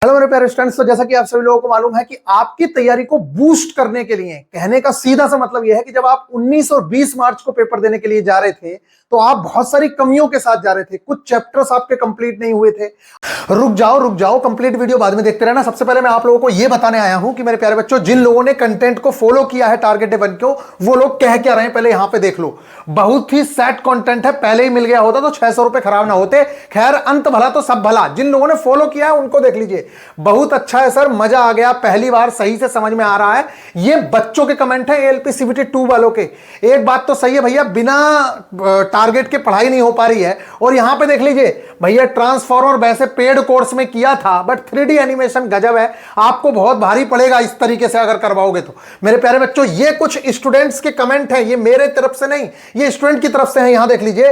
Hello मेरे प्यारे students. तो जैसा कि आप सभी लोगों को मालूम है कि आपकी तैयारी को बूस्ट करने के लिए कहने का सीधा सा मतलब यह है कि जब आप 19 और 20 मार्च को पेपर देने के लिए जा रहे थे तो आप बहुत सारी कमियों के साथ जा रहे थे। कुछ चैप्टर्स आपके कंप्लीट नहीं हुए थे। रुक जाओ, कंप्लीट वीडियो बाद में देखते रहना। सबसे पहले मैं आप लोगों को यह बताने आया हूं कि मेरे प्यारे बच्चों, जिन लोगों ने कंटेंट को फॉलो किया है टारगेट डे 1 को, वो लोग कह क्या रहे हैं पहले यहां पे देख लो। बहुत ही सेट कंटेंट है, पहले ही मिल गया होता तो 600 रुपए खराब ना होते। खैर, अंत भला तो सब भला। जिन लोगों ने फॉलो किया है उनको देख लीजिए। बहुत अच्छा है सर, मजा आ गया, पहली बार सही से समझ में आ रहा है। ये बच्चों के कमेंट है एएलपी सीबीटी 2 वालों के। एक बात तो सही है भैया, बिना टारगेट के पढ़ाई नहीं हो पा रही है। और यहां पे देख लीजिए भैया, ट्रांसफॉर्मर वैसे पेड कोर्स में किया था बट 3D एनिमेशन गजब है, आपको बहुत भारी पड़ेगा इस तरीके से अगर करवाओगे तो। मेरे प्यारे बच्चों, ये कुछ स्टूडेंट्स के कमेंट हैं, ये मेरे तरफ से नहीं, ये स्टूडेंट की तरफ से है। यहां देख लीजिए,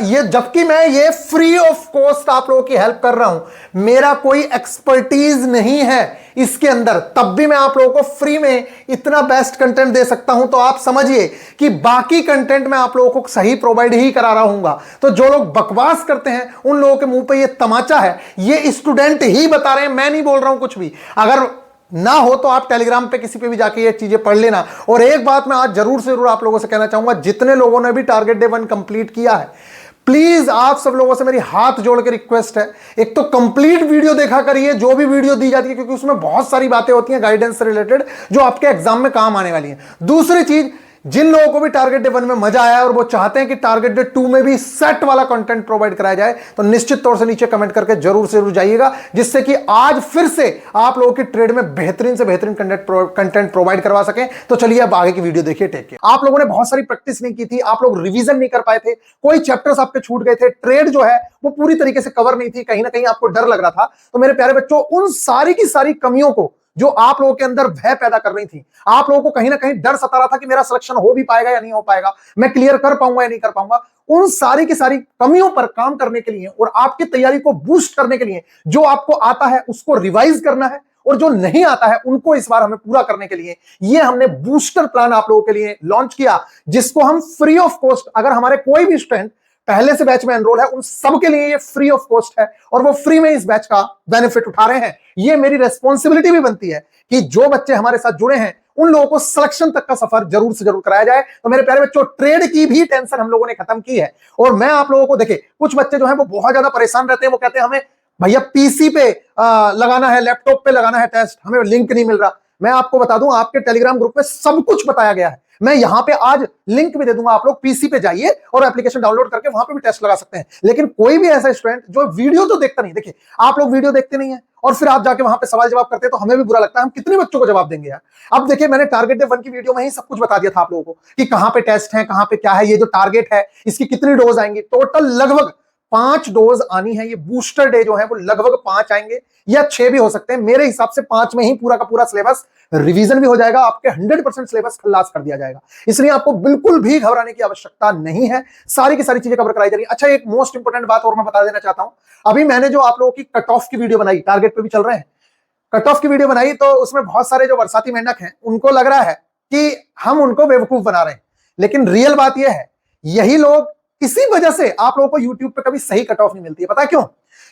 ये जबकि मैं ये फ्री ऑफ कॉस्ट आप लोगों की हेल्प कर रहा हूं, मेरा कोई एक्सपर्टीज नहीं है इसके अंदर, तब भी मैं आप लोगों को फ्री में इतना बेस्ट कंटेंट दे सकता हूं। तो आप समझिए कि बाकी कंटेंट मैं आप लोगों को सही प्रोवाइड ही करा रहा हूंगा। तो जो लोग बकवास करते हैं उन लोगों के मुंह पे ये तमाचा है, ये स्टूडेंट ही बता रहे हैं, मैं नहीं बोल रहा हूं कुछ भी। अगर ना हो तो आप टेलीग्राम पे किसी पे भी जाके ये चीजें पढ़ लेना। और एक बात मैं आज जरूर से जरूर आप लोगों से कहना चाहूंगा, जितने लोगों ने भी टारगेट डे 1 कंप्लीट किया है, प्लीज आप सब लोगों से मेरी हाथ जोड़ के रिक्वेस्ट है, एक तो कंप्लीट वीडियो देखा करिए जो भी वीडियो दी जाती है, क्योंकि उसमें बहुत सारी बातें होती हैं गाइडेंस से रिलेटेड जो आपके एग्जाम में काम आने वाली हैं। दूसरी चीज, जिन लोगों को भी टारगेट डे 1 में मजा आया और वो चाहते हैं कि टारगेट डे 2 में भी सेट वाला कंटेंट प्रोवाइड कराया जाए, तो निश्चित तौर से नीचे कमेंट करके जरूर से जरूर जाइएगा, जिससे कि आज फिर से आप लोगों की ट्रेड में बेहतरीन से बेहतरीन कंटेंट प्रोवाइड करवा सकें। तो चलिए अब आगे की वीडियो देखिए। Take care. आप लोगों ने बहुत सारी प्रैक्टिस नहीं की थी, आप लोग रिवीजन नहीं कर पाए थे, कोई चैप्टर्स आपके छूट गए थे, ट्रेड जो है वो पूरी तरीके से कवर नहीं थी, कहीं ना कहीं आपको डर लग रहा था। तो मेरे प्यारे बच्चों, उन सारी की सारी कमियों को जो आप लोगों के अंदर भय पैदा कर रही थी, आप लोगों को कहीं ना कहीं डर सता रहा था कि मेरा सिलेक्शन हो भी पाएगा या नहीं हो पाएगा, मैं क्लियर कर पाऊंगा या नहीं कर पाऊंगा, उन सारी की सारी कमियों पर काम करने के लिए और आपकी तैयारी को बूस्ट करने के लिए, जो आपको आता है उसको रिवाइज करना है और जो नहीं आता है उनको इस बार हमें पूरा करने के लिए ये हमने बूस्टर प्लान आप लोगों के लिए लॉन्च किया, जिसको हम फ्री ऑफ कॉस्ट, अगर हमारे कोई भी स्टूडेंट पहले से बैच में एनरोल है उन सब के लिए ये फ्री ऑफ कॉस्ट है और वो फ्री में इस बैच का बेनिफिट उठा रहे हैं। ये मेरी रेस्पॉन्सिबिलिटी भी बनती है कि जो बच्चे हमारे साथ जुड़े हैं उन लोगों को सिलेक्शन तक का सफर जरूर से जरूर कराया जाए। तो मेरे प्यारे बच्चों, ट्रेड की भी टेंशन हम लोगों ने खत्म की है। और मैं आप लोगों को, देखिए कुछ बच्चे जो हैं वो बहुत ज्यादा परेशान रहते हैं, वो कहते हैं हमें भैया पीसी पे लगाना है, लैपटॉप पे लगाना है टेस्ट, हमें लिंक नहीं मिल रहा। मैं आपको बता दूं, आपके टेलीग्राम ग्रुप में सब कुछ बताया गया है, मैं यहां पे आज लिंक भी दे दूंगा, आप लोग पीसी पे जाइए और एप्लीकेशन डाउनलोड करके वहां पे भी टेस्ट लगा सकते हैं। लेकिन कोई भी ऐसा स्टूडेंट जो वीडियो तो देखता नहीं, देखिए आप लोग वीडियो देखते नहीं है और फिर आप जाके वहां पे सवाल जवाब करते हैं तो हमें भी बुरा लगता है, हम कितने बच्चों को जवाब देंगे यार। अब देखिए, मैंने टारगेट डे 1 की वीडियो में ही सब कुछ बता दिया था आप लोगों को कि कहां पे टेस्ट है, कहां पे क्या है, ये जो टारगेट है इसकी कितनी डोज आएंगी। टोटल लगभग 5 डोज आनी है। ये बूस्टर डे जो है वो लगभग 5 आएंगे या 6 भी हो सकते हैं। मेरे हिसाब से 5 में ही पूरा का पूरा सिलेबस रिवीजन भी हो जाएगा, आपके 100% सिलेबस खल्लास कर दिया जाएगा। इसलिए आपको बिल्कुल भी घबराने की आवश्यकता नहीं है, सारी की सारी चीजें कवर कराई जा रही है। अच्छा, एक मोस्ट इंपोर्टेंट बात और मैं बता देना चाहता हूं, अभी मैंने जो आप लोगों की कट ऑफ की वीडियो बनाई, टारगेट पे भी चल रहे हैं, कट ऑफ की वीडियो बनाई, तो उसमें बहुत सारे जो बरसाती मेंढक हैं उनको लग रहा है कि हम उनको बेवकूफ बना रहे हैं। लेकिन रियल बात यह है, यही लोग, इसी वजह से आप लोगों को यूट्यूब पे कभी सही कट ऑफ नहीं मिलती है। पता है क्यों?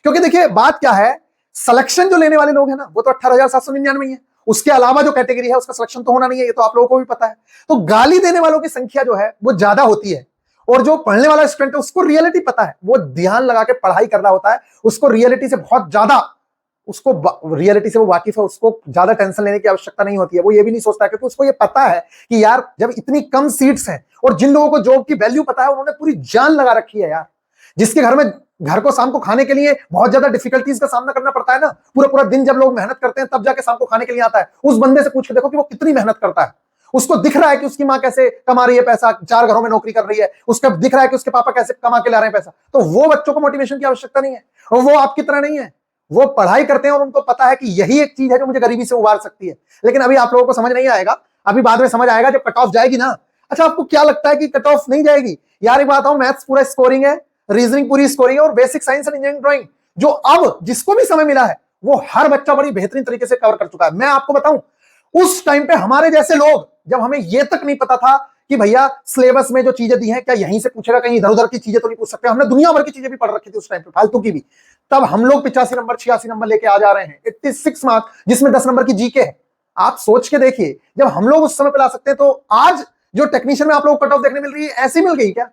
क्योंकि देखिए बात क्या है, सिलेक्शन जो लेने वाले लोग हैं ना वो तो 18,799 ही है, उसके अलावा जो कैटेगरी है उसका सिलेक्शन तो होना नहीं है, ये तो आप लोगों को भी पता है। तो गाली देने वालों की संख्या जो है वो ज्यादा होती है और जो पढ़ने वाला स्टूडेंट है उसको रियलिटी पता है, वो ध्यान लगा के पढ़ाई कर रहा होता है, उसको रियलिटी से बहुत ज्यादा, उसको रियलिटी से वो वाकिफ है, उसको ज्यादा टेंशन लेने की आवश्यकता नहीं होती है। वो ये भी नहीं सोचता क्योंकि उसको ये पता है कि यार जब इतनी कम सीट्स हैं और जिन लोगों को जॉब की वैल्यू पता है उन्होंने पूरी जान लगा रखी है यार, जिसके घर को शाम को खाने के लिए बहुत ज्यादा डिफिकल्टीज का सामना करना पड़ता है ना, पूरा पूरा दिन जब लोग मेहनत करते हैं तब जाके शाम को खाने के लिए आता है, उस बंदे से पूछ के देखो कि वो कितनी मेहनत करता है। उसको दिख रहा है कि उसकी माँ कैसे कमा रही है पैसा, 4 घरों में नौकरी कर रही है, उसका दिख रहा है कि उसके पापा कैसे कमा के ला रहे हैं पैसा। तो वो बच्चों को मोटिवेशन की आवश्यकता नहीं है और वो आपकी तरह नहीं है, वो पढ़ाई करते हैं और उनको पता है कि यही एक चीज है जो मुझे गरीबी से उबार सकती है। लेकिन अभी आप लोगों को समझ नहीं आएगा, अभी बाद में समझ आएगा जब कट ऑफ जाएगी ना। अच्छा, आपको क्या लगता है कि कट ऑफ नहीं जाएगी? यार एक बात, मैथ्स पूरा स्कोरिंग है, रीजनिंग पूरी स्कोरिंग है और basic science and engineering drawing जो अब जिसको भी समय मिला है वो हर बच्चा बड़ी बेहतरीन तरीके से कवर कर चुका है। मैं आपको बताऊं, उस टाइम पे हमारे जैसे लोग, जब हमें यह तक नहीं पता था कि भैया सिलेबस में जो चीजें दी हैं क्या यहीं से पूछेगा, कहीं इधर उधर की चीजें तो नहीं पूछ सकते। हमने दुनिया भर की चीजें भी पढ़ रखी थी उस टाइम पे, फालतू की भी। तब हम लोग 85 नंबर 86 नंबर लेके आ जा रहे हैं, 86 मार्क्स, जिसमें 10 नंबर की जीके है। आप सोच के देखिए, जब हम लोग उस समय पे ला सकते हैं, तो आज जो टेक्नीशियन में आप लोग कट ऑफ देखने मिल रही है, ऐसी मिल गई क्या?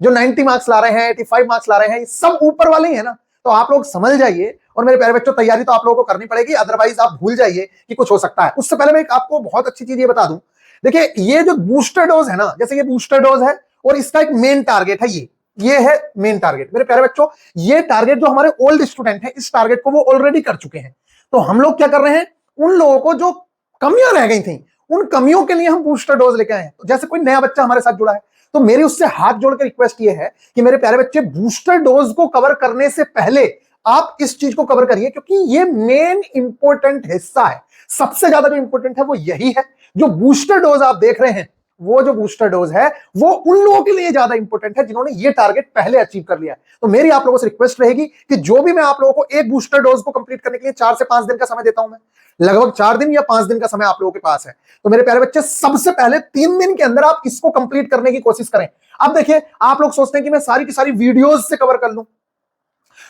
जो 90 मार्क्स ला रहे हैं, 85 मार्क्स ला रहे हैं, सब ऊपर वाले ही है ना। तो आप लोग समझ जाइए, और मेरे प्यारे बच्चों तैयारी तो आप लोगों को करनी पड़ेगी, अदरवाइज आप भूल जाइए कि कुछ हो सकता है। उससे पहले मैं आपको बहुत अच्छी चीज ये बता दूं, देखिए ये जो बूस्टर डोज है ना, जैसे ये बूस्टर डोज है और इसका एक मेन टारगेट है, ये है मेन टारगेट। मेरे प्यारे बच्चों, ये टारगेट जो हमारे ओल्ड स्टूडेंट हैं, इस टारगेट को वो ऑलरेडी कर चुके हैं। तो हम लोग क्या कर रहे हैं, उन लोगों को जो कमियां रह गई थी, उन कमियों के लिए हम बूस्टर डोज लेके आए हैं। तो जैसे कोई नया बच्चा हमारे साथ जुड़ा है, तो मेरी उससे हाथ जोड़कर रिक्वेस्ट ये है कि मेरे प्यारे बच्चे, बूस्टर डोज को कवर करने से पहले आप इस चीज को कवर करिए, क्योंकि ये मेन इंपॉर्टेंट हिस्सा है। सबसे ज्यादा जो इंपॉर्टेंट है वो यही है। जो बूस्टर डोज आप देख रहे हैं, वो जो बूस्टर डोज है, वो उन लोगों के लिए ज्यादा इंपॉर्टेंट है जिन्होंने ये टारगेट पहले अचीव कर लिया है। तो मेरी आप लोगों से रिक्वेस्ट रहेगी कि जो भी मैं आप लोगों को एक बूस्टर डोज को कंप्लीट करने के लिए 4 से 5 दिन का समय देता हूं, मैं लगभग 4 दिन या 5 दिन का समय आप लोगों के पास है। तो मेरे प्यारे बच्चे, सबसे पहले 3 दिन के अंदर आप इसको कंप्लीट करने की कोशिश करें। अब देखिए, आप लोग सोचते हैं कि मैं सारी की सारी वीडियोस से कवर कर लूं,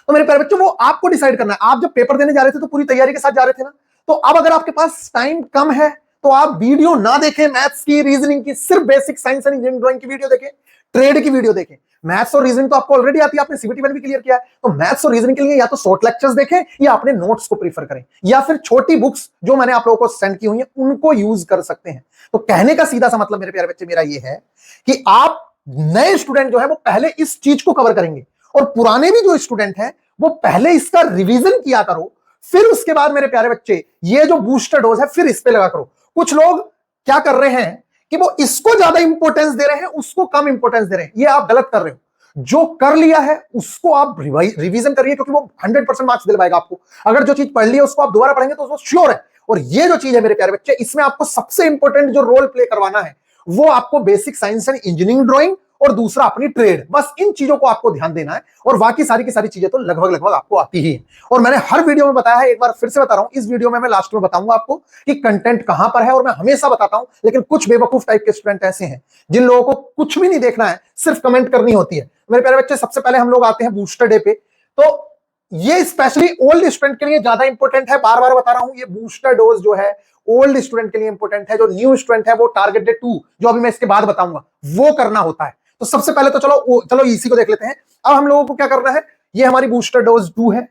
तो मेरे प्यारे बच्चों वो आपको डिसाइड करना है। आप जब पेपर देने जा रहे थे तो पूरी तैयारी के साथ जा रहे थे ना, तो अब अगर आपके पास टाइम कम है तो आप वीडियो ना देखें मैथ्स की, रीजनिंग की, सिर्फ basic science and engineering drawing की वीडियो देखें, ट्रेड की वीडियो देखें। मैथ्स और रीजनिंग तो आपको ऑलरेडी आती है, आपने सीबीटी 1 भी क्लियर किया है। तो मैथ्स और रीजनिंग के लिए या तो शॉर्ट लेक्चर्स देखें, या अपने नोट्स को प्रीफर करें, या फिर छोटी बुक्स जो मैंने आप लोगों को सेंड की हुई है उनको यूज कर सकते हैं। तो कहने का सीधा सा मतलब मेरे प्यारे बच्चे मेरा ये है कि आप नए स्टूडेंट जो है वो पहले इस चीज को कवर करेंगे, और पुराने भी जो स्टूडेंट हैं वो पहले इसका रिवीजन किया करो, फिर उसके बाद मेरे प्यारे बच्चे ये जो बूस्टर डोज है फिर इस पे लगा करो। कुछ लोग क्या कर रहे हैं कि वो इसको ज्यादा इंपॉर्टेंस दे रहे हैं, उसको कम इंपॉर्टेंस दे रहे हैं। ये आप गलत कर रहे हो। जो कर लिया है उसको आप रिवीजन करिए, क्योंकि वो 100% मार्क्स दिलवाएगा आपको। अगर जो चीज पढ़ ली है उसको आप दोबारा पढ़ेंगे तो वो श्योर है। और ये जो चीज है मेरे प्यारे बच्चे, इसमें आपको सबसे इंपॉर्टेंट जो रोल प्ले करवाना है वो आपको basic science and engineering drawing, और दूसरा अपनी ट्रेड। बस इन चीजों को आपको ध्यान देना है, और बाकी सारी की सारी चीजें तो लगभग लगभग आपको आती ही है। और मैंने हर वीडियो में बताया है, एक बार फिर से बता रहा हूं, इस वीडियो में मैं लास्ट में बताऊंगा आपको कि कंटेंट कहां पर है, और मैं हमेशा बताता हूं। लेकिन कुछ बेवकूफ टाइप के स्टूडेंट ऐसे हैं जिन लोगों को कुछ भी नहीं देखना है, सिर्फ कमेंट करनी होती है। मेरे प्यारे बच्चे, सबसे पहले हम लोग आते हैं बूस्टर डे पे। तो ये स्पेशली ओल्ड स्टूडेंट के लिए ज्यादा इंपॉर्टेंट है। बार बार बता रहा हूं, ये बूस्टर डोज जो है ओल्ड स्टूडेंट के लिए इंपॉर्टेंट है। जो न्यू स्टूडेंट है वो टारगेट डे 2, जो अभी मैं इसके बाद बताऊंगा, वो करना होता है। तो सबसे पहले तो चलो इसी को देख लेते हैं। अब हम लोगों को क्या करना है, ये हमारी बूस्टर डोज 2 है।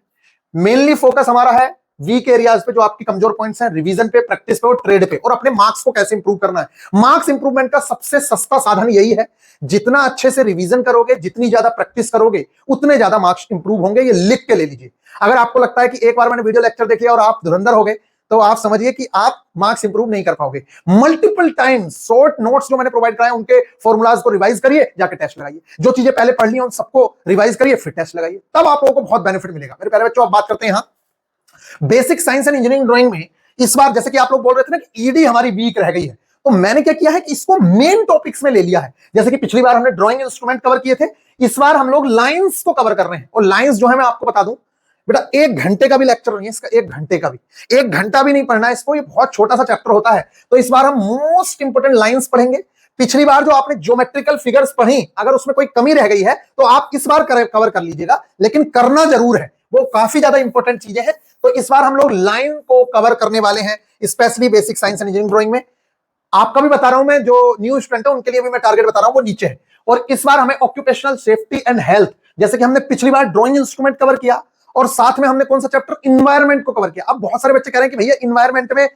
मेनली फोकस हमारा है वीक एरियाज पे, जो आपकी कमजोर पॉइंट्स हैं, रिवीजन पे, प्रैक्टिस पे और ट्रेड पे, और अपने मार्क्स को कैसे इंप्रूव करना है। मार्क्स इंप्रूवमेंट का सबसे सस्ता साधन यही है, जितना अच्छे से रिवीजन करोगे, जितनी ज्यादा प्रैक्टिस करोगे, उतने ज्यादा मार्क्स इंप्रूव होंगे। ये लिख के ले लीजिए। अगर आपको लगता है कि एक बार मैंने वीडियो लेक्चर देख लिया और आप धुरंधर हो गए, तो आप समझिए कि आप मार्क्स इंप्रूव नहीं कर पाओगे। मल्टीपल टाइम्स शॉर्ट नोट्स जो मैंने प्रोवाइड कराए, उनके फॉर्मूलाज को रिवाइज करिए, जाके टेस्ट लगाइए। जो चीजें पहले पढ़ ली उन सबको रिवाइज करिए, फिर टेस्ट लगाइए, तब आप लोगों को बहुत बेनिफिट मिलेगा। मेरे प्यारे बच्चों, अब बात करते हैं यहां basic science and engineering drawing में। इस बार जैसे कि आप लोग बोल रहे थे ना कि ईडी हमारी वीक रह गई है, तो मैंने क्या किया है कि इसको मेन टॉपिक्स में ले लिया है। जैसे कि पिछली बार हमने ड्राइंग इंस्ट्रूमेंट कवर किए थे, इस बार हम लोग लाइंस को कवर कर रहे हैं। और लाइंस जो है मैं आपको बता दूं बेटा, 1 घंटे का भी लेक्चर नहीं है इसका, 1 घंटे का भी, 1 घंटा भी नहीं पढ़ना है इसको, ये बहुत छोटा सा चैप्टर होता है। तो इस बार हम मोस्ट इंपोर्टेंट लाइंस पढ़ेंगे। पिछली बार जो आपने ज्योमेट्रिकल फिगर्स पढ़ी, अगर उसमें कोई कमी रह गई है तो आप इस बार कवर कर लीजिएगा, लेकिन करना जरूर है, वो काफी ज्यादा इंपॉर्टेंट चीजें हैं। तो इस बार हम लोग लाइन को कवर करने वाले हैं, specially basic science and engineering drawing में। आपका भी बता रहा हूं मैं, जो न्यू स्टूडेंट है उनके लिए भी मैं टारगेट बता रहा हूं, वो नीचे है। और इस बार हमें ऑक्यूपेशनल सेफ्टी एंड हेल्थ, जैसे कि हमने पिछली बार ड्राइंग इंस्ट्रूमेंट कवर किया, और साथ में हमने कौन सा चैप्टर, इन्वायरमेंट को कवर किया। अब बहुत सारे बच्चे कह रहे हैं कि भैया इन्वायरमेंट में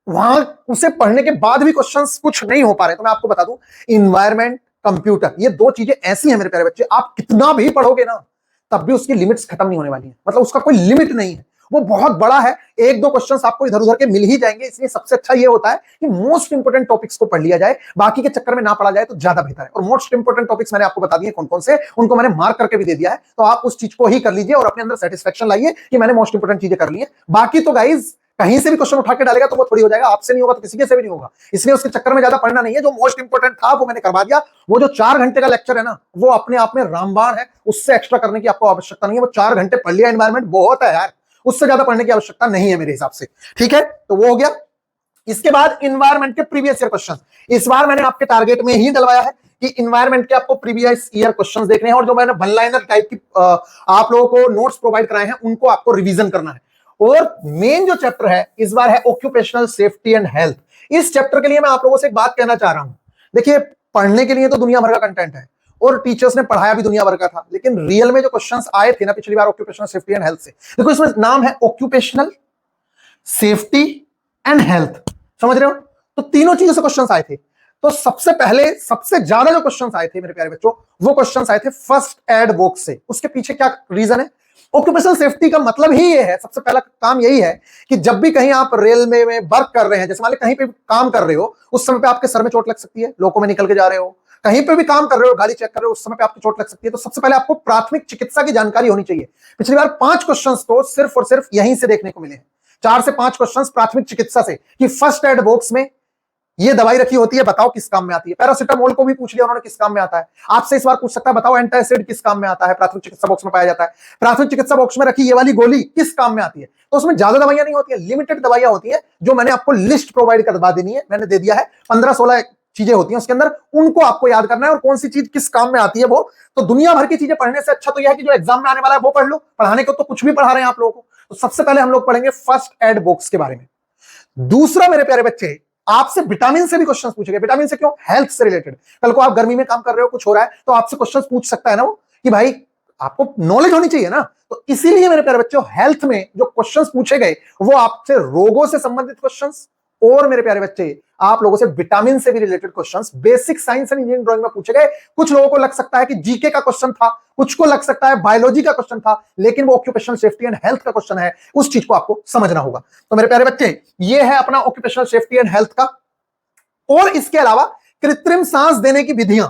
वहां उसे पढ़ने के बाद भी क्वेश्चंस कुछ नहीं हो पा रहे। तो मैं आपको बता दूं, इन्वायरमेंट, कंप्यूटर, ये 2 चीजें ऐसी हैं मेरे प्यारे बच्चे, आप कितना भी पढ़ोगे ना, तब भी उसकी लिमिट्स खत्म नहीं होने वाली है। मतलब उसका कोई लिमिट नहीं है, वो बहुत बड़ा है। 1-2 क्वेश्चंस आपको इधर उधर के मिल ही जाएंगे। इसलिए सबसे अच्छा ये होता है कि मोस्ट इंपोर्टेंट टॉपिक्स को पढ़ लिया जाए, बाकी के चक्कर में ना पढ़ा जाए तो ज्यादा बेहतर है। और मोस्ट इंपोर्टेंट टॉपिक्स मैंने आपको बता दिए कौन कौन से, उनको मैंने मार्क करके भी दे दिया है। तो आप उस चीज को ही कर लीजिए और अपने अंदर सेटिस्फेक्शन लाइए कि मैंने मोस्ट इंपोर्टेंट चीजें कर ली है। बाकी तो गाइज कहीं से भी क्वेश्चन उठा के डालेगा तो वो थोड़ी हो जाएगा, आपसे नहीं होगा तो किसी के से भी नहीं होगा। इसलिए उसके चक्कर में ज्यादा पढ़ना नहीं है। जो मोस्ट इंपोर्टेंट था वो मैंने करवा दिया। वो जो 4 घंटे का लेक्चर है ना, वो अपने आप में रामबाण है, उससे एक्स्ट्रा करने की आपको आवश्यकता नहीं है। वो 4 घंटे पढ़ लिया, एनवायरमेंट बहुत है यार, उससे ज्यादा पढ़ने की आवश्यकता नहीं है मेरे हिसाब से। ठीक है, तो वो हो गया। इसके बाद इन्वायरमेंट के प्रीवियस ईयर क्वेश्चन, इस बार मैंने आपके टारगेट में ही डलवाया है कि इन्वायरमेंट के आपको प्रीवियस ईयर क्वेश्चंस देखने हैं, और जो मैंने वन लाइनर टाइप की आप लोगों को नोट्स प्रोवाइड कराए हैं उनको आपको रिवीजन करना है। और मेन जो चैप्टर है इस बार है ऑक्यूपेशनल सेफ्टी एंड हेल्थ। इस चैप्टर के लिए मैं आप लोगों से एक बात कहना चाह रहा हूं, देखिए पढ़ने के लिए तो दुनिया भर का कंटेंट है और टीचर्स ने पढ़ाया भी दुनिया भर का था, लेकिन रियल में जो क्वेश्चंस आए थे ना पिछली बार ऑक्यूपेशनल सेफ्टी एंड हेल्थ से, देखो इसमें नाम है ऑक्यूपेशनल सेफ्टी एंड हेल्थ, समझ रहे हो? तो तीनों चीजों से क्वेश्चंस आए थे। तो सबसे पहले सबसे ज्यादा जो क्वेश्चंस आए थे मेरे प्यारे बच्चों, वो क्वेश्चंस आए थे फर्स्ट एड बॉक्स से। उसके पीछे क्या रीजन है? ऑक्यूपेशनल सेफ्टी का मतलब ही ये है, सबसे पहला काम यही है कि जब भी कहीं आप रेलवे में वर्क कर रहे हैं, जैसे मान लीजिए कहीं पे काम कर रहे हो, उस समय पे आपके सर में चोट लग सकती है, लोगों में निकल के जा रहे हो, कहीं पे भी काम कर रहे हो, गाड़ी चेक कर रहे हो, उस समय पे आपकी चोट लग सकती है। तो सबसे पहले आपको प्राथमिक चिकित्सा की जानकारी होनी चाहिए। पिछली बार 5 क्वेश्चंस तो सिर्फ और सिर्फ यहीं से देखने को मिले हैं, 4 से 5 क्वेश्चंस प्राथमिक चिकित्सा से, कि फर्स्ट एड बॉक्स में ये दवाई रखी होती है, बताओ किस काम में आती है। पैरासिटामोल को भी पूछ लिया उन्होंने किस काम में आता है। आपसे इस बार पूछ सकता है बताओ एंटासिड किस काम में आता है, प्राथमिक चिकित्सा बॉक्स में पाया जाता है। प्राथमिक चिकित्सा बॉक्स में रखी ये वाली गोली किस काम में आती है। तो उसमें ज्यादा दवाइयां नहीं होती है, लिमिटेड दवाइयां होती है, जो मैंने आपको लिस्ट प्रोवाइड करवा देनी है, मैंने दे दिया है 15-16 चीजें होती हैं उसके अंदर, उनको आपको याद करना है और कौन सी चीज किस काम में आती है वो। तो दुनिया भर की चीजें पढ़ने से अच्छा तो यह है कि जो एग्जाम में आने वाला है वो पढ़ लो, पढ़ाने को तो कुछ भी पढ़ा रहे हैं आप लोगों को। तो सबसे पहले हम लोग पढ़ेंगे फर्स्ट एड बॉक्स के बारे में। दूसरा मेरे प्यारे बच्चे, आपसे विटामिन से भी क्वेश्चंस पूछेंगे। विटामिन से क्यों? हेल्थ से रिलेटेड। कल को आप गर्मी में काम कर रहे हो, कुछ हो रहा है, तो आपसे क्वेश्चंस पूछ सकता है ना वो, कि भाई आपको नॉलेज होनी चाहिए ना। तो इसीलिए मेरे प्यारे बच्चों हेल्थ में जो क्वेश्चंस पूछे गए वो आपसे रोगों से संबंधित क्वेश्चंस, और मेरे प्यारे बच्चे आप लोगों से विटामिन से भी related questions basic science and engineering drawing में पूछे गए। कुछ लोगों को लग सकता है कि जीके का क्वेश्चन था, कुछ को लग सकता है बायोलॉजी का क्वेश्चन था, लेकिन वो ऑक्यूपेशनल सेफ्टी एंड हेल्थ का क्वेश्चन है, उस चीज को आपको समझना होगा। तो मेरे प्यारे बच्चे ये है अपना ऑक्यूपेशनल सेफ्टी एंड हेल्थ का। और इसके अलावा कृत्रिम सांस देने की विधियां,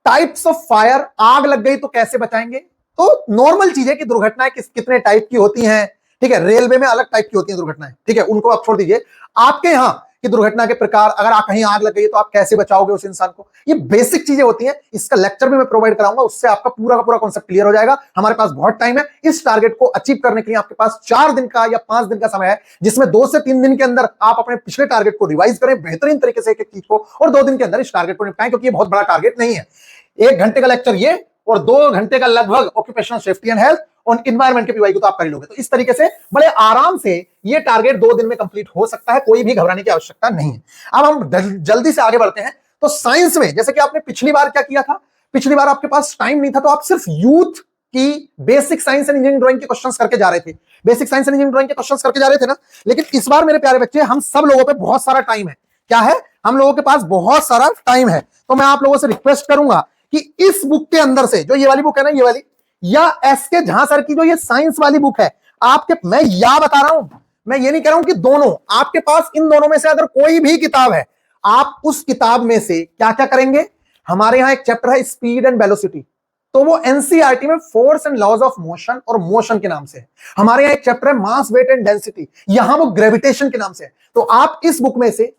टाइप्स ऑफ फायर, आग लग गई तो कैसे बचाएंगे। तो नॉर्मल चीजें कि दुर्घटनाएं कितने टाइप की होती हैं, ठीक है, रेलवे में अलग टाइप की होती हैं दुर्घटनाएं, ठीक है, उनको आप छोड़ दीजिए। आपके यहां की दुर्घटना के प्रकार, अगर आप कहीं आग लग गई तो आप कैसे बचाओगे उस इंसान को, ये बेसिक चीजें होती हैं। इसका लेक्चर भी मैं प्रोवाइड कराऊंगा, उससे आपका पूरा का पूरा कॉन्सेप्ट क्लियर हो जाएगा। हमारे पास बहुत टाइम है, इस टारगेट को अचीव करने के लिए आपके पास 4 दिन का या 5 दिन का समय है, जिसमें 2 से 3 दिन के अंदर आप अपने पिछले टारगेट को रिवाइज करें बेहतरीन तरीके से एक एक चीज को, और 2 दिन के अंदर इस टारगेट को निपटाएं, क्योंकि ये बहुत बड़ा टारगेट नहीं है। 1 घंटे का लेक्चर ये और 2 घंटे का लगभग ऑक्यूपेशनल सेफ्टी एंड हेल्थ और इन्वायरमेंट के पीवाई को तो आप कर लोगे। तो इस तरीके से बड़े आराम से ये टारगेट 2 दिन में कंप्लीट हो सकता है, कोई भी घबराने की आवश्यकता नहीं है। अब हम जल्दी से आगे बढ़ते हैं। तो साइंस में जैसे कि आपने पिछली बार क्या किया था, पिछली बार आपके पास टाइम नहीं था, तो आप सिर्फ यूथ की basic science and engineering drawing के क्वेश्चंस करके जा रहे थे, basic science and engineering drawing के क्वेश्चंस करके जा रहे थे ना। लेकिन इस बार मेरे प्यारे बच्चे हम सब लोगों पे बहुत सारा टाइम है। क्या है? हम लोगों के पास बहुत सारा टाइम है। तो मैं आप लोगों से रिक्वेस्ट करूंगा कि इस बुक के अंदर से, जो ये वाली बुक है ना, ये वाली, या एसके झा सर की जो ये साइंस वाली बुक है, आपके, मैं या बता रहा हूं, मैं ये नहीं कह रहा हूं कि दोनों, आपके पास इन दोनों में से अगर कोई भी किताब है, आप उस किताब में से क्या क्या करेंगे। हमारे यहां एक चैप्टर है स्पीड एंड वेलोसिटी, तो वो एनसीईआरटी में force and laws of motion और मोशन के नाम से है। हमारे यहां एक चैप्टर है मास वेट एंड डेंसिटी, यहां वो ग्रेविटेशन के नाम से है। तो आप इस बुक में से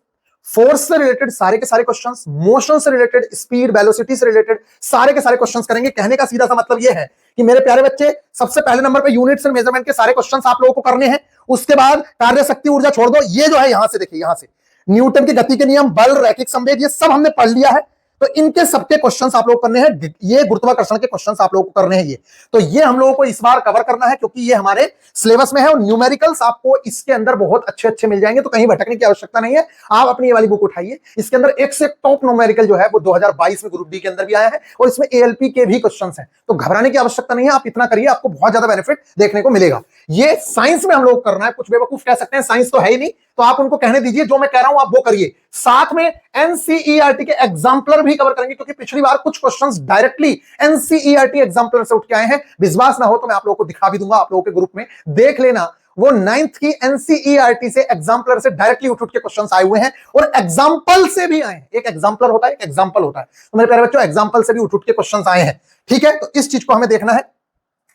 फोर्स से रिलेटेड सारे के सारे क्वेश्चंस, मोशन से रिलेटेड, स्पीड वेलोसिटी से रिलेटेड सारे के सारे क्वेश्चंस करेंगे। कहने का सीधा सा मतलब यह है कि मेरे प्यारे बच्चे, सबसे पहले नंबर पे यूनिट्स एंड मेजरमेंट के सारे क्वेश्चंस आप लोगों को करने हैं। उसके बाद कार्य शक्ति ऊर्जा छोड़ दो, ये जो है यहां से देखिए, यहां से न्यूटन की गति के नियम, बल, रैखिक संवेग, ये सब हमने पढ़ लिया है। तो इनके सबके क्वेश्चंस आप लोग करने हैं। ये गुरुत्वाकर्षण के क्वेश्चंस आप लोगों को करने हैं ये। तो ये हम लोगों को इस बार कवर करना है, क्योंकि ये हमारे सिलेबस में है और न्यूमेरिकल्स आपको इसके अंदर बहुत अच्छे अच्छे मिल जाएंगे। तो कहीं भटकने की आवश्यकता नहीं है। आप अपनी ये वाली बुक उठाइए, इसके अंदर एक से टॉप न्यूमेरिकल जो है वो 2022 में ग्रुप डी के अंदर भी आया है, और इसमें एएलपी के भी क्वेश्चंस हैं। तो घबराने की आवश्यकता नहीं है, आप इतना करिए, आपको बहुत ज्यादा बेनिफिट देखने को मिलेगा। ये साइंस में हम लोग करना है। कुछ बेवकूफ कह सकते हैं साइंस तो है ही नहीं, तो आप उनको कहने दीजिए, जो मैं कह रहा हूं आप वो करिए। साथ में एनसीईआरटी के एग्जाम्पलर भी कवर करेंगे, क्योंकि पिछली बार कुछ क्वेश्चंस डायरेक्टली एनसीईआरटी एग्जाम्पलर से उठ के आए हैं। विश्वास ना हो तो मैं आप लोगों को दिखा भी दूंगा, आप लोगों के ग्रुप में देख लेना। वो 9th की एनसीईआरटी से एग्जाम्पलर से डायरेक्टली उठ के क्वेश्चंस आए हुए हैं, और एग्जाम्पल से भी आए हैं। एक एग्जाम्पलर होता है, एक एग्जाम्पल होता है। तो मेरे प्यारे बच्चों, एग्जाम्पल से भी उठ के क्वेश्चंस आए हैं, ठीक है। तो इस चीज को हमें देखना है।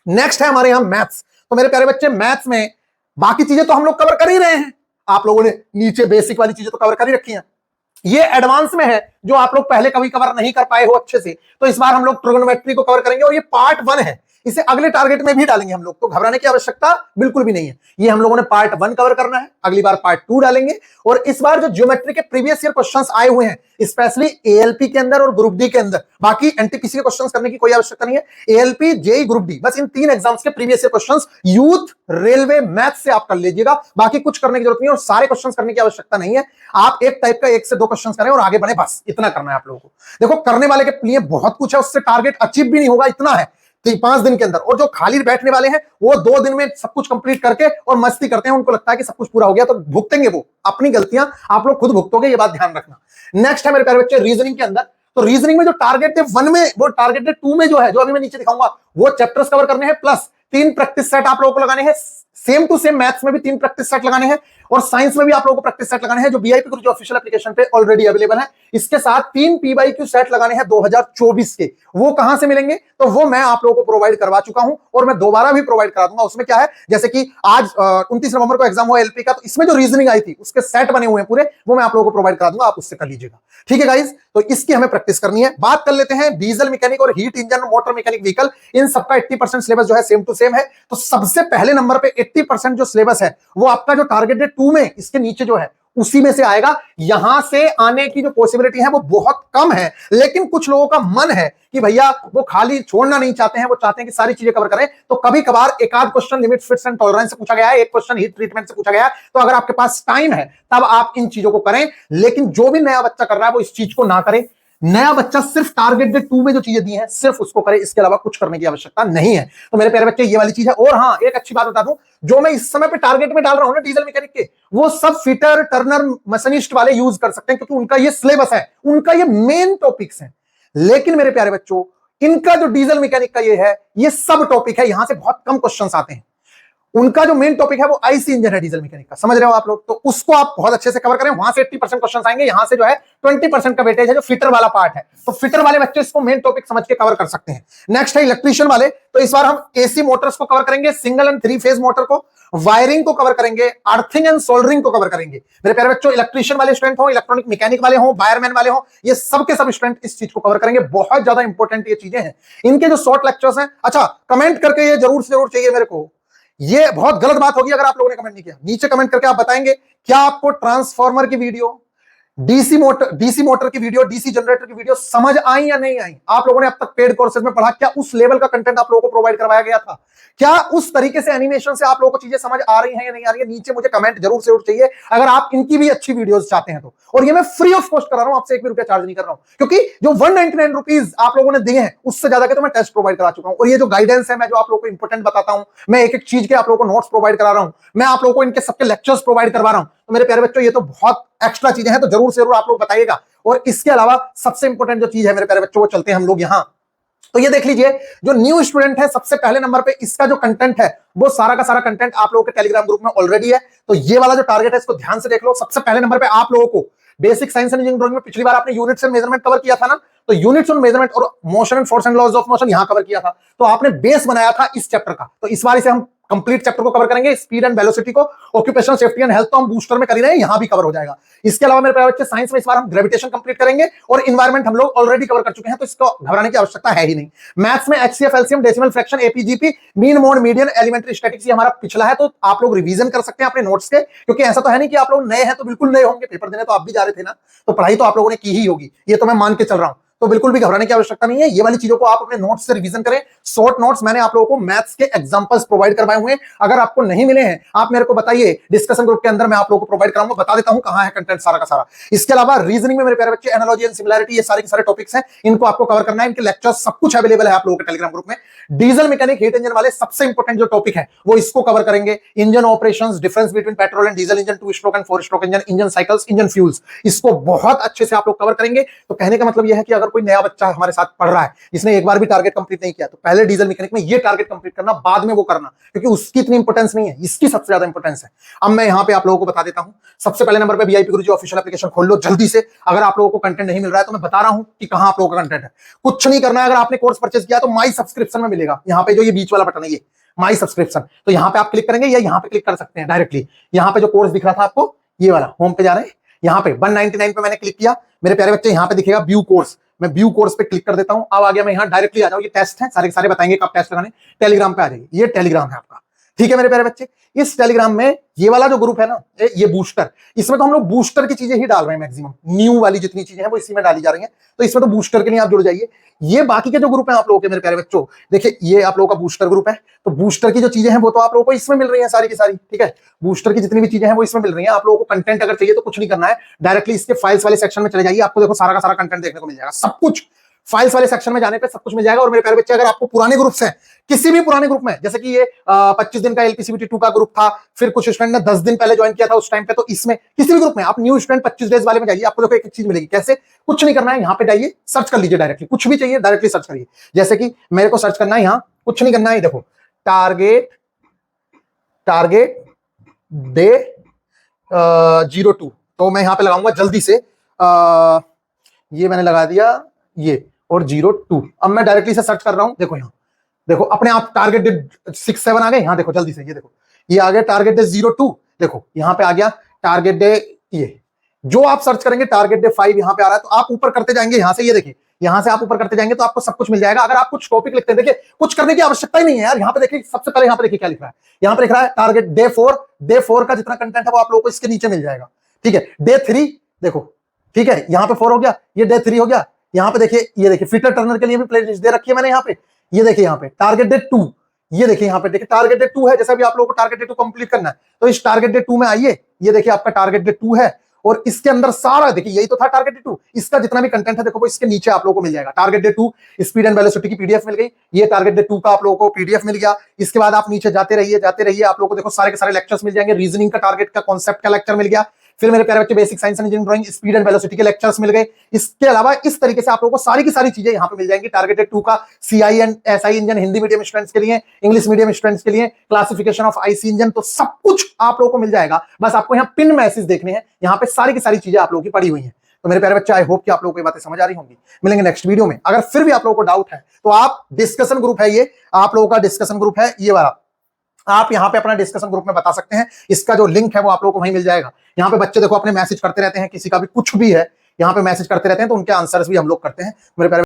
नेक्स्ट है हमारे यहां मैथ्स। तो मेरे प्यारे बच्चे, मैथ्स में बाकी चीजें तो हम लोग कवर कर ही रहे हैं। आप लोगों ने नीचे बेसिक वाली चीजें तो कवर कर ही रखी हैं। ये एडवांस में है, जो आप लोग पहले कभी कवर नहीं कर पाए हो अच्छे से। तो इस बार हम लोग ट्रिगोनोमेट्री को कवर करेंगे, और ये पार्ट 1 है। इसे अगले टारगेट में भी डालेंगे हम लोग, तो घबराने की आवश्यकता बिल्कुल भी नहीं है। ये हम लोगों ने पार्ट 1 कवर करना है, अगली बार पार्ट 2 डालेंगे। और इस बार जो ज्योमेट्री के प्रीवियस ईयर क्वेश्चंस आए हुए हैं स्पेशली एएलपी के अंदर और ग्रुप डी के अंदर, बाकी एनटीपीसी के क्वेश्चंस करने की कोई आवश्यकता नहीं है, एएलपी जेई ग्रुप डी, बस इन 3 एग्जाम्स के previous year questions youth railway math से आप कर लीजिएगा, बाकी कुछ करने की जरूरत नहीं है और सारे क्वेश्चंस करने की आवश्यकता नहीं है। आप एक टाइप का 1 से 2 क्वेश्चंस करें और आगे बढ़े, बस इतना करना है आप लोगों को। देखो करने वाले के लिए बहुत कुछ है, उससे टारगेट अचीव भी नहीं होगा, इतना है 5 दिन के अंदर। और जो खाली बैठने वाले हैं वो 2 दिन में सब कुछ कंप्लीट करके और मस्ती करते हैं, उनको लगता है कि सब कुछ पूरा हो गया, तो भुगतेंगे वो अपनी गलतियां, आप लोग खुद भुगतोगे, ये बात ध्यान रखना। नेक्स्ट है मेरे प्यारे बच्चे रीजनिंग के अंदर। तो रीजनिंग में जो टारगेट है 1 में, वो टारगेट है 2 में जो है, जो अभी मैं नीचे दिखाऊंगा, वो चैप्टर्स कवर करने हैं, प्लस 3 प्रैक्टिस सेट आप लोगों को लगाने हैं। सेम टू सेम मैथ्स में भी 3 प्रैक्टिस सेट लगाने हैं और साइंस में भी आप लोगों को प्रैक्टिस सेट लगाने हैं, जो बीआईपी गुरुजी ऑफिशियल एप्लीकेशन पे ऑलरेडी अवेलेबल है। इसके साथ 3 पीवाईक्यू सेट लगाने हैं 2024 के। वो कहां से मिलेंगे? तो वो मैं आप लोगों को प्रोवाइड करवा चुका हूं और मैं दोबारा भी प्रोवाइड करा दूंगा। उसमें क्या है, जैसे कि आज 29 नवंबर को एग्जाम हुआ एलपी का, तो इसमें जो रीजनिंग आई थी उसके सेट बने हुए हैं पूरे, वो मैं आप लोगों को प्रोवाइड करा दूंगा, आप उससे कर लीजिएगा। ठीक है गाइस, तो इसकी हमें प्रैक्टिस करनी है। बात कर लेते हैं डीजल मैकेनिक और heat engine motor mechanic vehicle, इन सबका 80% सिलेबस जो है सेम टू सेम है। तो सबसे पहले नंबर पे 80% जो सिलेबस है वो आपका जो टारगेट है 2 में, इसके नीचे जो है उसी में से आएगा। यहां से आने की जो पॉसिबिलिटी है वो बहुत कम है, लेकिन कुछ लोगों का मन है कि भैया वो खाली छोड़ना नहीं चाहते हैं, वो चाहते हैं कि सारी चीजें कवर करें। तो कभी कभार एक आध question limit fits and tolerance से पूछा गया है, एक क्वेश्चन हीट ट्रीटमेंट से पूछा गया है, तो अगर आपके पास टाइम है तब आप इन चीजों को करें। लेकिन जो भी नया बच्चा कर रहा है वो इस चीज को ना करे। नया बच्चा सिर्फ टारगेट डेट 2 में जो चीजें दी हैं सिर्फ उसको करे, इसके अलावा कुछ करने की आवश्यकता नहीं है। तो मेरे प्यारे बच्चे ये वाली चीज है। और हाँ, एक अच्छी बात बता दूं, जो मैं इस समय पे टारगेट में डाल रहा हूं ना डीजल मैकेनिक के, वो सब फिटर टर्नर मशीनिस्ट वाले यूज कर सकते हैं, क्योंकि उनका ये सिलेबस है, उनका ये मेन टॉपिक्स है। लेकिन मेरे प्यारे बच्चों, इनका जो डीजल मैकेनिक का ये है, ये सब टॉपिक है, यहां से बहुत कम क्वेश्चंस आते हैं। उनका जो मेन टॉपिक है वो आईसी इंजन है डीजल मैकेनिक का, समझ रहे हो आप लोग? तो उसको आप बहुत अच्छे से कवर करें, वहां से 80% क्वेश्चन आएंगे, यहां से जो है 20% का वेटेज है जो फिटर वाला पार्ट है। तो फिटर वाले बच्चे इसको मेन टॉपिक समझ के कवर कर सकते हैं। नेक्स्ट है इलेक्ट्रीशियन वाले। तो इस बार हम एसी मोटर्स को कवर करेंगे, सिंगल एंड 3 फेज मोटर को, वायरिंग को कवर करेंगे, अर्थिंग एंड सोल्डरिंग को कवर करेंगे। मेरे प्यारे बच्चों, इलेक्ट्रीशियन वाले स्टूडेंट हो, इलेक्ट्रॉनिक मैकेनिक वाले हो, वायरमैन वाले हो, ये सबके सब स्टूडेंट इस चीज को कवर करेंगे। बहुत ज्यादा इंपॉर्टेंट ये चीजें हैं, इनके जो शॉर्ट लेक्चर्स हैं। अच्छा, कमेंट करके ये जरूर से जरूर चाहिए मेरे को, ये बहुत गलत बात होगी अगर आप लोगों ने कमेंट नहीं किया। नीचे कमेंट करके आप बताएंगे क्या आपको ट्रांसफार्मर की वीडियो, डीसी मोटर की वीडियो, डीसी जनरेटर की वीडियो समझ आई या नहीं आई? आप लोगों ने अब तक पेड कोर्सेज में पढ़ा, क्या उस लेवल का कंटेंट आप लोगों को प्रोवाइड करवाया गया था? क्या उस तरीके से एनिमेशन से आप लोगों को चीजें समझ आ रही हैं या नहीं आ रही है? नीचे मुझे कमेंट जरूर से जरूर चाहिए अगर आप इनकी भी अच्छी वीडियोस चाहते हैं तो। और ये मैं फ्री ऑफ कॉस्ट करा रहा हूं, आपसे 1 भी रुपया चार्ज नहीं कर रहा हूं, क्योंकि जो 199 रुपीज आप लोगों ने दिए हैं उससे ज्यादा के तो मैं टेस्ट प्रोवाइड करा चुका हूं। और ये जो गाइडेंस है, मैं जो आप लोगों को इंपॉर्टेंट बताता हूं, मैं एक एक चीज के आप लोगों को नोट्स प्रोवाइड करा रहा हूं, मैं आप लोगों को इनके सबके लेक्चर्स प्रोवाइड करवा रहा हूं। तो मेरे प्यारे बच्चों, ये तो बहुत एक्स्ट्रा चीजें हैं, तो जरूर से जरूर आप लोग बताइएगा। और इसके अलावा सबसे इंपॉर्टेंट जो चीज है मेरे प्यारे बच्चों, वो चलते हैं हम लोग यहां। तो ये देख लीजिए, जो न्यू स्टूडेंट है सबसे पहले नंबर पे इसका जो कंटेंट है वो सारा का सारा कंटेंट आप लोगों के टेलीग्राम ग्रुप में ऑलरेडी है। तो ये वाला जो टारगेट है इसको ध्यान से देख लो। सबसे पहले नंबर पे आप लोगों को basic science and engineering drawing में पिछली बार आपने यूनिट्स एंड मेजरमेंट कवर किया था ना, तो यूनिट्स एंड मेजरमेंट और motion and force and laws of motion यहां कवर किया था। तो आपने बेस बनाया था इस चैप्टर का, तो इस बार इसे हम कंप्लीट चैप्टर को कवर करेंगे। स्पीड एंड वेलोसिटी को, ऑक्यूपेशनल सेफ्टी एंड हेल्थ तो हम बूस्टर में कर ही रहे हैं, यहां भी कवर हो जाएगा। इसके अलावा मेरे प्यारे बच्चे, साइंस में इस बार हम ग्रेविटेशन कंप्लीट करेंगे और एनवायरनमेंट हम लोग ऑलरेडी कवर कर चुके हैं, तो इसको घबराने की आवश्यकता है ही नहीं। मैथ्स में HCF, LCM, decimal fraction, AP GP, mean mode, median, elementary statics ये हमारा पिछला है, तो आप लोग रिवीजन कर सकते हैं अपने नोट्स के, क्योंकि ऐसा तो है नहीं कि आप लोग नए हैं तो बिल्कुल नए होंगे। पेपर देने तो आप भी जा रहे थे ना, तो पढ़ाई तो आप लोगों ने की ही होगी, ये तो मैं मान के चल रहा हूं। तो बिल्कुल भी घबराने की आवश्यकता नहीं है। ये वाली चीजों को आप अपने नोट्स से रिवीजन करें। शॉर्ट नोट्स मैंने आप लोगों को मैथ्स के एग्जांपल्स प्रोवाइड करवाए हुए हैं, अगर आपको नहीं मिले हैं आप मेरे को बताइए, डिस्कशन ग्रुप के अंदर मैं आप लोगों को प्रोवाइड कराऊंगा, बता देता हूं कहां है कंटेंट सारा का सारा। इसके अलावा रीजनिंग में मेरे प्यारे बच्चे, एनालॉजी एंड सिमिलैरिटी, ये सारे के सारे टॉपिक्स हैं, इनको आपको कवर करना है। इनके लेक्चर्स सब कुछ अवेलेबल है आप लोगों के टेलीग्राम ग्रुप में। डीजल मैकेनिक, हीट इंजन वाले सबसे इंपॉर्टेंट जो टॉपिक है वो इसको कवर करेंगे। Engine operations, difference between petrol and diesel engine, 2 stroke and 4 stroke engine, engine cycles, engine fuels, इसको बहुत अच्छे से आप लोग कवर करेंगे। तो कहने का मतलब यह है कि अगर कोई नया बच्चा हमारे साथ पढ़ रहा है, जिसने एक बार भी टारगेट कंप्लीट नहीं किया, तो पहले डीजल मैकेनिक में ये टारगेट कंप्लीट करना, बाद में वो करना, क्योंकि उसकी इतनी इंपॉर्टेंस नहीं है, इसकी सबसे ज्यादा इंपॉर्टेंस है। अब मैं यहां पे आप लोगों को बता देता हूं। सबसे पहले नंबर पे बीआईपी गुरुजी ऑफिशियल एप्लीकेशन खोल लो जल्दी से। अगर आप लोगों को कंटेंट नहीं मिल रहा है तो मैं बता रहा हूं कि कहां आप लोगों का कंटेंट है। कुछ नहीं करना है, अगर आपने कोर्स परचेज किया तो माई सब्सक्रिप्शन में मिलेगा, यहां पे जो ये बीच वाला बटन है, ये माई सब्सक्रिप्शन, तो यहां पे आप क्लिक करेंगे या यहां पे क्लिक कर सकते हैं डायरेक्टली। यहां पे जो कोर्स दिख रहा था आपको, ये वाला होम पे जा रहे हैं, यहां पे 199 पे मैंने क्लिक किया, मेरे प्यारे बच्चे यहां पे दिखेगा व्यू कोर्स, मैं व्यू कोर्स पे क्लिक कर देता हूं। अब आ गया मैं यहाँ डायरेक्टली आ जाऊं, ये टेस्ट है, सारे के सारे बताएंगे कब टेस्ट लगाने। टेलीग्राम पे आ जाइए, ये टेलीग्राम है आपका, ठीक है मेरे प्यारे बच्चे। इस टेलीग्राम में ये वाला जो ग्रुप है ना, ये बूस्टर, इसमें तो हम लोग बूस्टर की चीजें ही डाल रहे हैं मैक्सिमम, न्यू वाली जितनी चीजें हैं वो इसी में डाली जा रही हैं, तो इसमें तो बूस्टर के लिए आप जुड़ जाइए। ये बाकी के जो ग्रुप हैं आप लोगों के मेरे प्यारे बच्चों, देखिए ये आप लोगों का बूस्टर ग्रुप है, तो बूस्टर की जो चीजें हैं वो तो आप लोगों को इसमें मिल रही हैं सारी की सारी, ठीक है। बूस्टर की जितनी भी चीजें हैं वो इसमें मिल रही हैं। आप लोगों को कंटेंट अगर चाहिए तो कुछ नहीं करना है, डायरेक्टली इसके फाइल्स वाले सेक्शन में चले जाइए, आपको देखो सारा का सारा कंटेंट देखने को मिल जाएगा, सब कुछ फाइल्स वाले सेक्शन में जाने पे सब कुछ मिल जाएगा। और मेरे प्यारे बच्चे, अगर आपको पुराने ग्रुप्स हैं, किसी भी पुराने ग्रुप में, जैसे कि ये 25 दिन का एलपीसीबीटी 2 का ग्रुप था, फिर कुछ स्टूडेंट ने 10 दिन पहले ज्वाइन किया था उस टाइम पे, तो इसमें किसी भी ग्रुप में आप न्यू स्टूडेंट 25 डेज वाले में जाइए, आपको देखो एक चीज मिलेगी। कैसे? कुछ नहीं करना है, यहाँ पे जाइए, सर्च कर लीजिए डायरेक्टली, कुछ भी चाहिए डायरेक्टली सर्च करिए। जैसे कि मेरे को सर्च करना है, यहाँ कुछ नहीं करना है, देखो टारगेट डे 02, तो मैं यहाँ पे लगाऊंगा जल्दी से, ये मैंने लगा दिया, ये और 02। अब मैं डायरेक्टली से सर्च कर रहा हूं, देखो यहाँ, देखो अपने आप टारगेट डे 67 आ गए, यहाँ देखो जल्दी से, ये देखो ये आ गया टारगेट डे 02, देखो यहाँ पे आ गया टारगेट डे, ये जो आप सर्च करेंगे टारगेट डे 5 यहाँ पे आ रहा है, तो आप ऊपर करते जाएंगे यहाँ से, ये देखिए यहाँ से आप ऊपर करते जाएंगे तो आपको सब कुछ मिल जाएगा। अगर आप कुछ टॉपिक लिखते हैं, देखिए कुछ करने की आवश्यकता ही नहीं है यार, यहाँ पे देखिए सबसे पहले यहाँ पे देखिए क्या लिख रहा है, यहाँ पे लिख रहा है टारगेट डे 4 का जितना कंटेंट है वो आप लोगों को इसके नीचे मिल जाएगा, ठीक है। डे 3 देखो, ठीक है, यहाँ पे 4 हो गया, ये डे 3 हो गया। यहाँ पे देखिए, ये देखिए फीटर टर्नर के लिए भी प्लेलिस्ट दे रखी है मैंने यहाँ पे, ये देखिए यहाँ पे टारगेट डे 2, ये देखिए यहाँ पे देखिए टारगेट डे 2 है। जैसा भी आप लोगों को टारगेट डे 2 कंप्लीट करना है तो इस टारगेट डे 2 में आइए, ये देखिए आपका टारगेट डे 2 है, और इसके अंदर सारा देखिए यही तो था टारगेट डे 2, इसका जितना भी कंटेंट है देखो वो इसके नीचे आप लोगों को मिल जाएगा। Target day 2 speed and velocity की पीडीएफ मिल गई, ये टारगेट डे 2 का आप लोगों को पीडीएफ मिल गया। इसके बाद आप नीचे जाते रहिए आप लोगों को देखो सारे के सारे लेक्चर्स मिल जाएंगे। रीजनिंग का टारगेट का कॉन्सेप्ट का लेक्चर मिल गया, फिर मेरे प्यारे बच्चे basic science and engineering drawing speed and velocity के लेक्चर्स मिल गए। इसके अलावा इस तरीके से आप लोगों को सारी की सारी चीजें यहाँ पे मिल जाएंगी। टारगेटेड 2 का CI and SI engine Hindi medium students के लिए, इंग्लिश मीडियम स्टूडेंट्स के लिए क्लासिफिकेशन ऑफ आईसी इंजन, तो सब कुछ आप लोगों को मिल जाएगा। बस आपको यहाँ पिन मैसेज देखने हैं, यहाँ पे सारी की सारी चीजें आप लोगों की पड़ी हुई हैं। तो मेरे प्यारे बच्चे, आई होप कि आप लोगों को ये बातें समझ आ रही होंगी। मिलेंगे नेक्स्ट वीडियो में। अगर फिर भी आप लोगों को डाउट है तो आप डिस्कशन ग्रुप है, ये आप लोगों का डिस्कशन ग्रुप है ये वाला, आप यहाँ पे अपना डिस्कशन ग्रुप में बता सकते हैं। इसका जो लिंक है वो आप लोगों को वहीं मिल जाएगा। यहाँ पे बच्चे देखो अपने मैसेज करते रहते हैं, किसी का भी कुछ भी है यहाँ पे मैसेज करते रहते हैं, तो उनके आंसर्स भी हम लोग करते हैं मेरे प्यारे